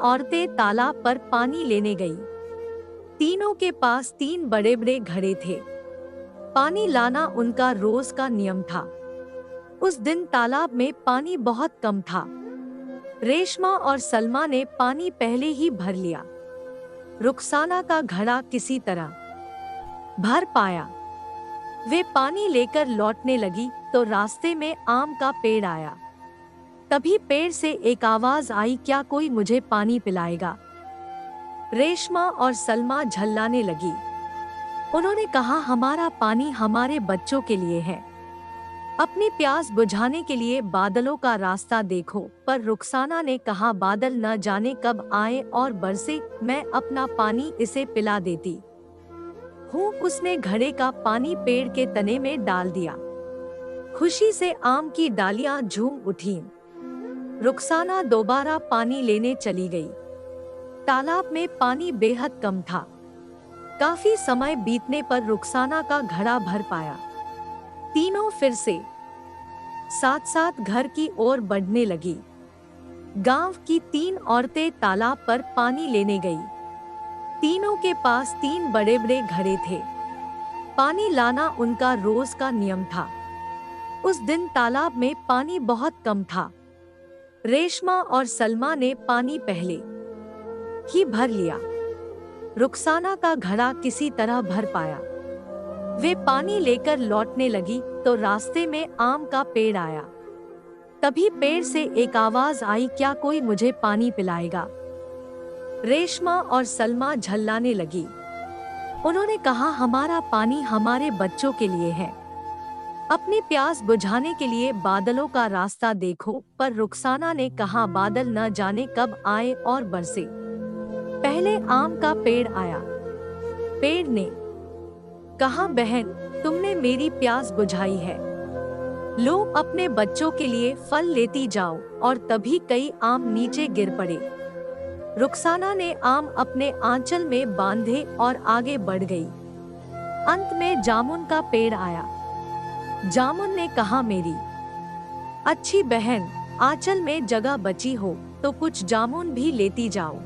औरतें तालाब पर पानी लेने गई। तीनों के पास 3 बड़े बड़े घड़े थे। पानी लाना उनका रोज का नियम था। उस दिन तालाब में पानी बहुत कम था। रेशमा और सलमा ने पानी पहले ही भर लिया। रुखसाना का घड़ा किसी तरह भर पाया। वे पानी लेकर लौटने लगी तो रास्ते में आम का पेड़ आया। तभी पेड़ से एक आवाज आई, क्या कोई मुझे पानी पिलाएगा? रेशमा और सलमा झल्लाने लगी। उन्होंने कहा, हमारा पानी हमारे बच्चों के लिए है। अपनी प्यास बुझाने के लिए बादलों का रास्ता देखो। पर रुखसाना ने कहा, बादल न जाने कब आए और बरसे, मैं अपना पानी इसे पिला देती हूँ। उसने घड़े का पानी पेड़ के तने में डाल दिया। खुशी से आम की डालियां झूम उठीं। रुखसाना दोबारा पानी लेने चली गई। तालाब में पानी बेहद कम था। काफी समय बीतने पर रुखसाना का घड़ा भर पाया। तीनों फिर से साथ साथ घर की ओर बढ़ने लगी। गांव की 3 औरतें तालाब पर पानी लेने गई। तीनों के पास 3 बड़े बड़े घड़े थे। पानी लाना उनका रोज का नियम था। उस दिन तालाब में पानी बहुत कम था। रेशमा और सलमा ने पानी पहले ही भर लिया। रुखसाना का घड़ा किसी तरह भर पाया। वे पानी लेकर लौटने लगी तो रास्ते में आम का पेड़ आया। तभी पेड़ से एक आवाज आई, क्या कोई मुझे पानी पिलाएगा? रेशमा और सलमा झल्लाने लगी। उन्होंने कहा, हमारा पानी हमारे बच्चों के लिए है। अपनी प्यास बुझाने के लिए बादलों का रास्ता देखो। पर रुखसाना ने कहा, बादल न जाने कब आए और बरसे। पहले आम का पेड़ आया। पेड़ ने कहा, बहन, तुमने मेरी प्यास बुझाई है। लो, अपने बच्चों के लिए फल लेती जाओ। और तभी कई आम नीचे गिर पड़े। रुखसाना ने आम अपने आंचल में बांधे और आगे बढ़ गई। अंत में जामुन का पेड़ आया। जामुन ने कहा, मेरी अच्छी बहन, आंचल में जगह बची हो तो कुछ जामुन भी लेती जाओ।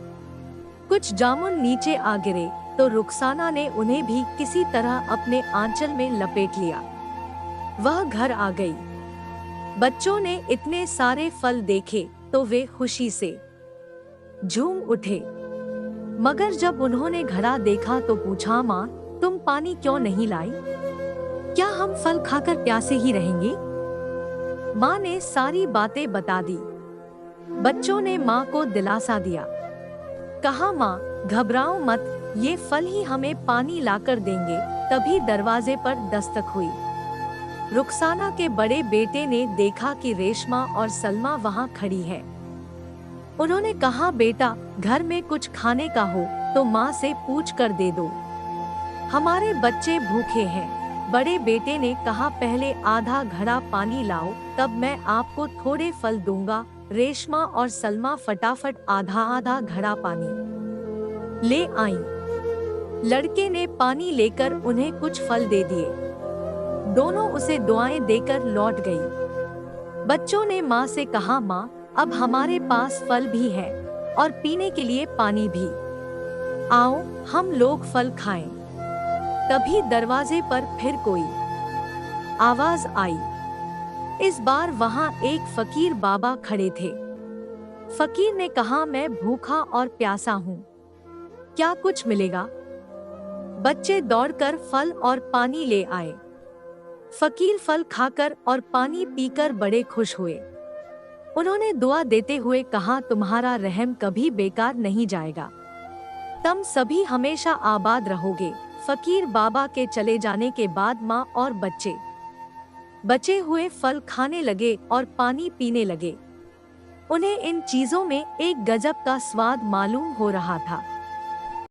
कुछ जामुन नीचे आ गिरे तो रुखसाना ने उन्हें भी किसी तरह अपने आंचल में लपेट लिया। वह घर आ गई। बच्चों ने इतने सारे फल देखे तो वे खुशी से झूम उठे। मगर जब उन्होंने घड़ा देखा तो पूछा, माँ, तुम पानी क्यों नहीं लाई? क्या हम फल खाकर प्यासे ही रहेंगे? माँ ने सारी बातें बता दी। बच्चों ने माँ को दिलासा दिया। कहा, माँ, घबराओ मत, ये फल ही हमें पानी लाकर देंगे। तभी दरवाजे पर दस्तक हुई। रुखसाना के बड़े बेटे ने देखा कि रेशमा और सलमा वहां खड़ी है। उन्होंने कहा, बेटा, घर में कुछ खाने का हो तो माँ से पूछ कर दे दो। हमारे बच्चे भूखे हैं। बड़े बेटे ने कहा, पहले आधा घड़ा पानी लाओ, तब मैं आपको थोड़े फल दूंगा। रेशमा और सलमा फटाफट आधा आधा घड़ा पानी ले आईं। लड़के ने पानी लेकर उन्हें कुछ फल दे दिए। दोनों उसे दुआएं देकर लौट गई। बच्चों ने माँ से कहा, माँ, अब हमारे पास फल भी है और पीने के लिए पानी भी। आओ, हम लोग फल खाएं। तभी दरवाजे पर फिर कोई आवाज आई। इस बार वहां एक फकीर बाबा खड़े थे। फकीर ने कहा, मैं भूखा और प्यासा हूँ, क्या कुछ मिलेगा? बच्चे दौड़कर फल और पानी ले आए। फकीर फल खाकर और पानी पीकर बड़े खुश हुए। उन्होंने दुआ देते हुए कहा, तुम्हारा रहम कभी बेकार नहीं जाएगा। तुम सभी हमेशा आबाद रहोगे। फकीर बाबा के चले जाने के बाद माँ और बच्चे बचे हुए फल खाने लगे और पानी पीने लगे। उन्हें इन चीजों में एक गजब का स्वाद मालूम हो रहा था।